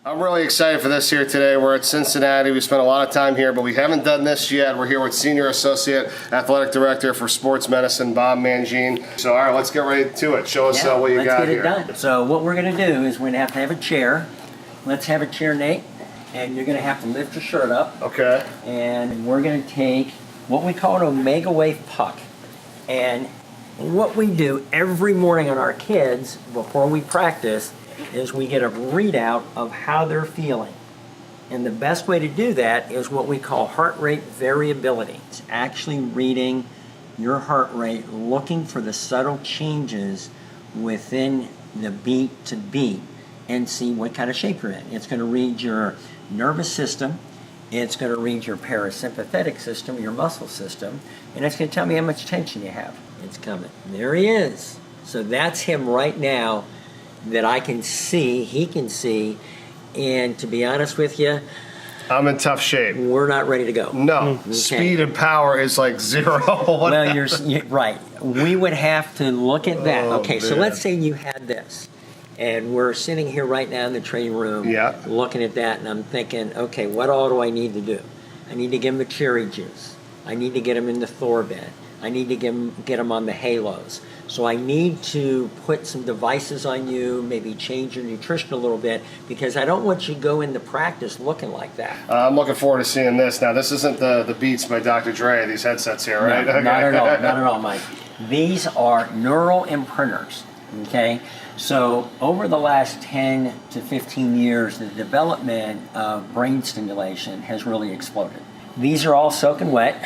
I'm really excited for this here today. We're at Cincinnati. We spent a lot of time here, but we haven't done this yet. We're here with Senior Associate Athletic Director for Sports Medicine, Bob Mangine. So, all right, let's get right to it. Show us what you got here. Let's get it done. So what we're going to do is we're going to have a chair. Let's have a chair, Nate. And you're going to have to lift your shirt up. Okay. And we're going to take what we call an omega wave puck. And what we do every morning on our kids before we practice is we get a readout of how they're feeling. And the best way to do that is what we call heart rate variability. It's actually reading your heart rate, looking for the subtle changes within the beat to beat and see what kind of shape you're in. It's going to read your nervous system, it's going to read your parasympathetic system, your muscle system, and it's going to tell me how much tension you have. It's coming. There he is. So that's him right now that I can see, he can see, and to be honest with you, I'm in tough shape. We're not ready to go. No, okay. Speed and power is like zero. Well, you're right. We would have to look at that. Okay, man. So let's say you had this, and we're sitting here right now in the training room looking at that, and I'm thinking, okay, what all do I need to do? I need to give him the cherry juice. I need to get him in the Thorbid. I need to get him on the halos. So I need to put some devices on you, maybe change your nutrition a little bit, because I don't want you to go into practice looking like that. I'm looking forward to seeing this. Now, this isn't the Beats by Dr. Dre, these headsets here, right? No, not at all, not at all, Mike. These are neural imprinters, okay? So over the last 10 to 15 years, the development of brain stimulation has really exploded. These are all soaking wet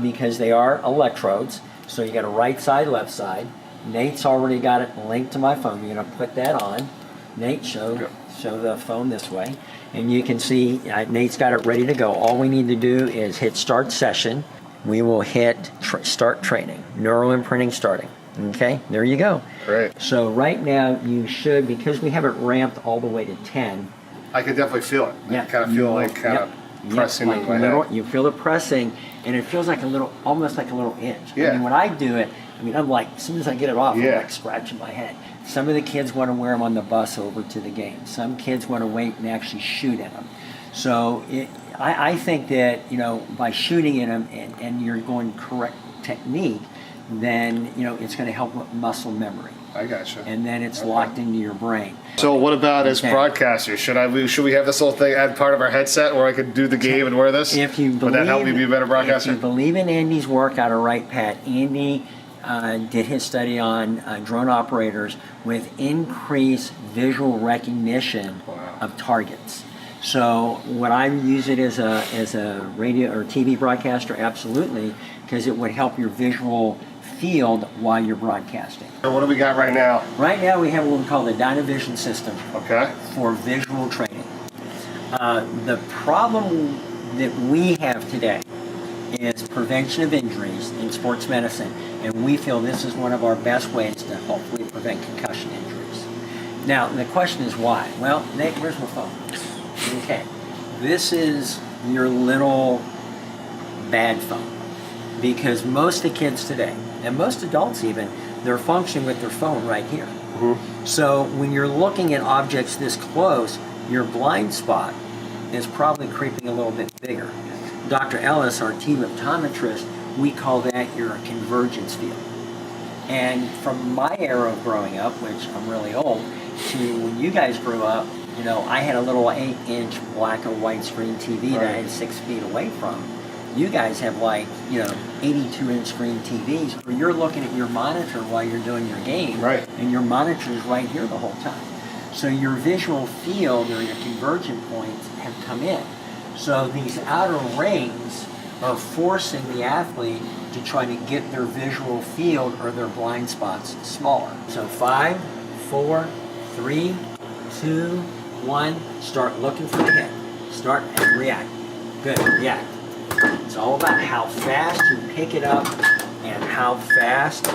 because they are electrodes. So you got a right side, left side. Nate's already got it linked to my phone. You're gonna put that on. Nate, show the phone this way. And you can see Nate's got it ready to go. All we need to do is hit start session. We will hit start training. Neural imprinting starting. Okay, there you go. Great. So right now you should, because we have it ramped all the way to 10. I can definitely feel it. I kind of feel like pressing in my head. You feel it pressing, and it feels like almost like a little itch. Yeah. I mean, when I do it, I'm like, as soon as I get it off, I'm like scratching my head. Some of the kids want to wear them on the bus over to the game. Some kids want to wait and actually shoot in them. So I think that, by shooting in them and you're going correct technique, then, it's going to help with muscle memory. I gotcha. And then it's locked into your brain. So what about as broadcasters? Should we have this little thing add part of our headset where I could do the game and wear this? Would that help me be a better broadcaster? If you believe in Andy's work out of Right Pat, Andy did his study on drone operators with increased visual recognition of targets. So would I use it as a radio or TV broadcaster? Absolutely, because it would help your visual field while you're broadcasting. So what do we got right now? Right now we have what we call the Dynavision system for visual training. The problem that we have today is prevention of injuries in sports medicine, and we feel this is one of our best ways to hopefully prevent concussion injuries. Now, the question is why? Well, Nate, where's my phone? Okay, this is your little bad phone, because most of the kids today, and most adults even, they're functioning with their phone right here. Mm-hmm. So when you're looking at objects this close, your blind spot is probably creeping a little bit bigger. Dr. Ellis, our team optometrist, we call that your convergence field. And from my era of growing up, which I'm really old, to when you guys grew up, I had a little 8-inch black and white screen TV that I had 6 feet away from. You guys have 82-inch screen TVs where you're looking at your monitor while you're doing your game, and your monitor is right here the whole time. So your visual field or your convergent points have come in. So these outer rings are forcing the athlete to try to get their visual field or their blind spots smaller. So 5, 4, 3, 2, 1, start looking for the hit. Start and react. Good, react. It's all about how fast you pick it up and how fast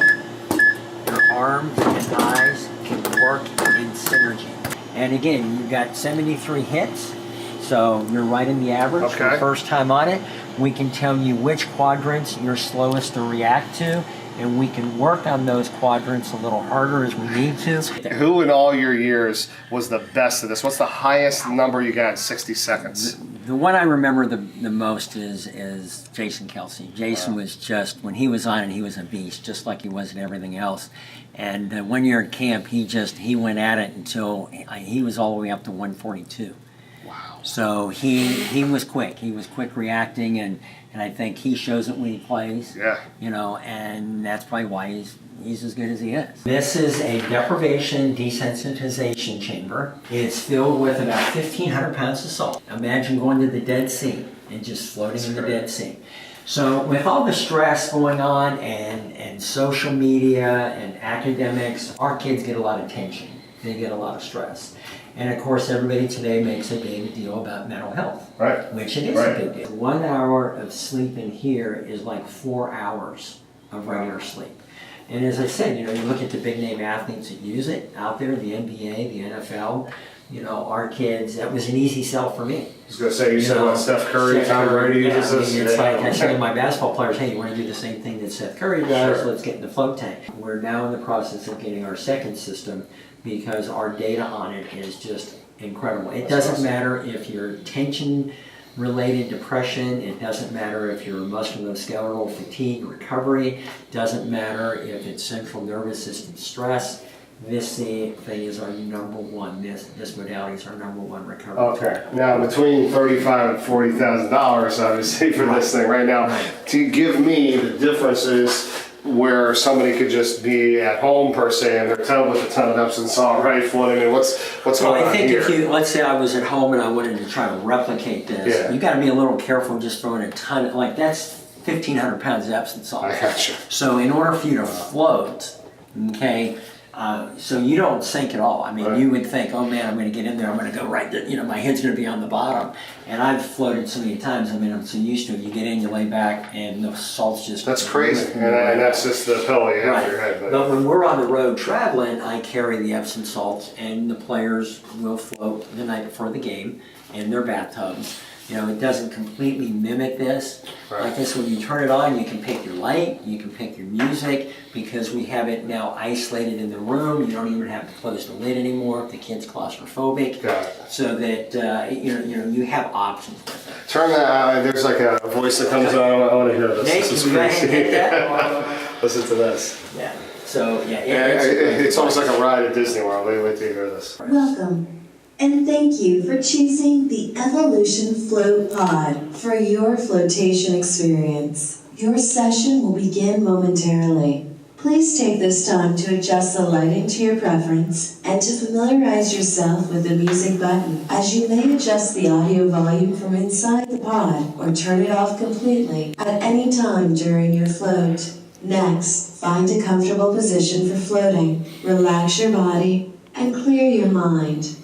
your arms and eyes can work in synergy. And again, you've got 73 hits, so you're right in the average for the first time on it. We can tell you which quadrants you're slowest to react to, and we can work on those quadrants a little harder as we need to. Who in all your years was the best at this? What's the highest number you got in 60 seconds? The one I remember the most is Jason Kelsey. Jason was just, when he was on it, he was a beast, just like he was in everything else. And 1 year at camp, he went at it until he was all the way up to 142. Wow. So he was quick. He was quick reacting, and I think he shows it when he plays. Yeah. You know, and that's probably why he's as good as he is. This is a deprivation desensitization chamber. It's filled with about 1,500 pounds of salt. Imagine going to the Dead Sea and just floating in the Dead Sea. So with all the stress going on and social media and academics, our kids get a lot of tension. They get a lot of stress. And of course, everybody today makes a big deal about mental health, Right. which it is a big deal. 1 hour of sleep in here is like 4 hours of regular sleep. And as I said, you know, you look at the big name athletes that use it out there, the NBA, the NFL, you know, our kids, that was an easy sell for me. I was going to say, you said what, Steph Curry, Tom Brady uses this? It's like I say to my basketball players, hey, you want to do the same thing that Seth Curry does? Sure. Let's get in the float tank. We're now in the process of getting our second system because our data on it is just incredible. It doesn't matter if you're tension-related depression, it doesn't matter if you're musculoskeletal fatigue recovery, doesn't matter if it's central nervous system stress. This thing is our number one. This modality is our number one recovery. Okay. Now between $35,000 and $40,000, obviously, for this thing right now. Right. To give me the differences where somebody could just be at home per se in their tub with a ton of Epsom salt, right? Floating. I mean, what's going on here? I think if let's say I was at home and I wanted to try to replicate this, you got to be a little careful just throwing a ton of, like that's 1,500 pounds of Epsom salt. I gotcha. So in order for you to float, okay. So you don't sink at all. I mean, you would think, oh man, I'm going to get in there, I'm going to go right there, you know, my head's going to be on the bottom. And I've floated so many times, I mean, I'm so used to it. You get in, you lay back, and the salt's just... That's crazy, and that's just the pillow you have for your head. But when we're on the road traveling, I carry the Epsom salts, and the players will float the night before the game in their bathtubs. You know, it doesn't completely mimic this. Right. Like this, when you turn it on, you can pick your light, you can pick your music, because we have it now isolated in the room. You don't even have to close the lid anymore if the kid's claustrophobic. Got it. So that you have options with it. Turn that. There's like a voice that comes on. I want to hear this. Nate, This is can you go ahead and crazy. hit that? Listen to this. Yeah. So It's almost like a ride at Disney World. Wait till you hear this. Welcome, and thank you for choosing the Evolution Float Pod for your flotation experience. Your session will begin momentarily. Please take this time to adjust the lighting to your preference and to familiarize yourself with the music button, as you may adjust the audio volume from inside the pod or turn it off completely at any time during your float. Next, find a comfortable position for floating, relax your body, and clear your mind.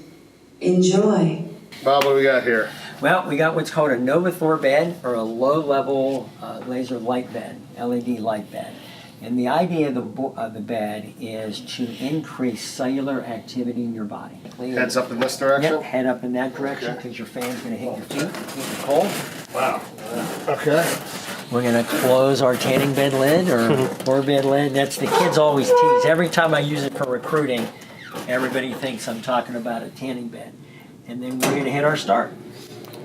Enjoy. Bob, what do we got here? Well, we got what's called a Novathor bed, or a low-level laser light bed, LED light bed. And the idea of the bed is to increase cellular activity in your body. Heads up in this direction? Yep, head up in that direction, because your fan's going to hit your feet, keep you cold. Wow. Okay. We're going to close our tanning bed lid, or floor bed lid. That's the kids always tease. Every time I use it for recruiting, everybody thinks I'm talking about a tanning bed. And then we're going to hit our start.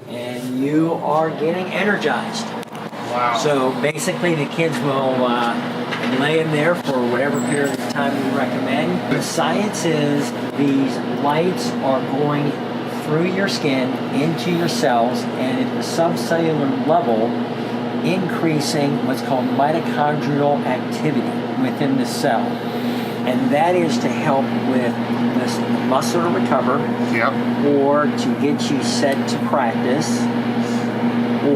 And you are getting energized. Wow. So basically the kids will lay in there for whatever period of time we recommend. The science is these lights are going through your skin into your cells, and at the subcellular level increasing what's called mitochondrial activity within the cell. And that is to help with this muscle to recover, or to get you set to practice,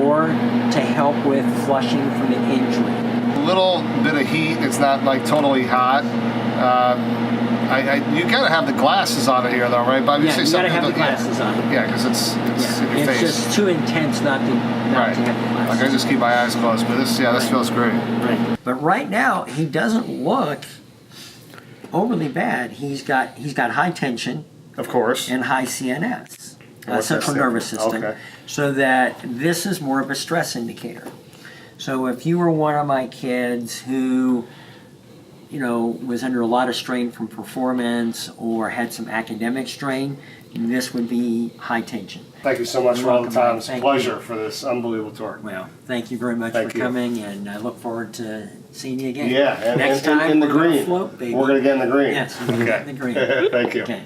or to help with flushing from an injury. A little bit of heat. It's not like totally hot. You gotta have the glasses on it here, though, right, Bob? Yeah, you gotta have the glasses on. Yeah, because it's in your face. It's just too intense not to have the glasses. Like I just keep my eyes closed, but this feels great. Right. But right now he doesn't look overly bad. He's got high tension, of course, and high CNS, central that nervous system. Okay. So that this is more of a stress indicator. So if you were one of my kids who was under a lot of strain from performance or had some academic strain, this would be high tension. Thank you so much You're for all the welcome, time. Mike. It's a Thank pleasure you. for this unbelievable tour. Well, thank you very much Thank for you. coming, and I look forward to seeing you again. Yeah, and Next in time the we're gonna green. float, baby. We're going to get in the green. Yes, we're gonna get in the green. Thank you. Okay.